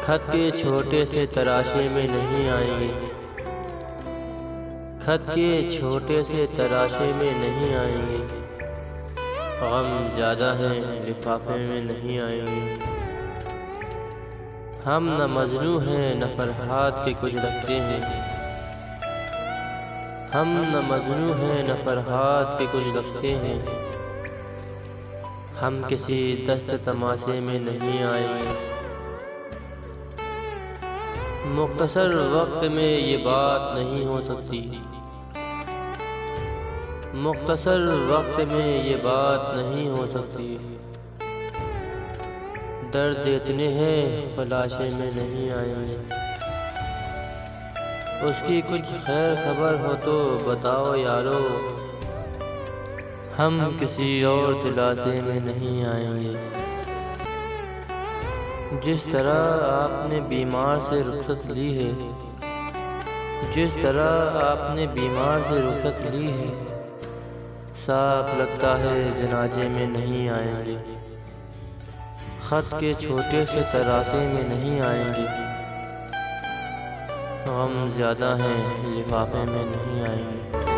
خط کے چھوٹے سے تراشے میں نہیں آئیں گے، خط کے چھوٹے سے تراشے میں نہیں آئیں گے، غم زیادہ ہیں لفافے میں نہیں آئیں گے۔ ہم نہ مجنوں ہیں نہ فرحات کے کچھ رکھتے ہیں، ہم نہ مجنوں ہیں نہ فرحات کے کچھ رکھتے ہیں، ہم کسی دست تماشے میں نہیں آئیں گے۔ مختصر وقت میں یہ بات نہیں ہو سکتی، مختصر وقت میں یہ بات نہیں ہو سکتی، درد اتنے ہیں خلاشے میں نہیں آئیں گے۔ اس کی کچھ خیر خبر ہو تو بتاؤ یارو، ہم کسی اور دلاسے میں نہیں آئیں گے۔ جس طرح آپ نے بیمار سے رخصت لی ہے، جس طرح آپ نے بیمار سے رخصت لی ہے، صاف لگتا ہے جنازے میں نہیں آئیں گے، خط کے چھوٹے سے تراشے میں نہیں آئیں گے، غم زیادہ ہیں لفافے میں نہیں آئیں گے۔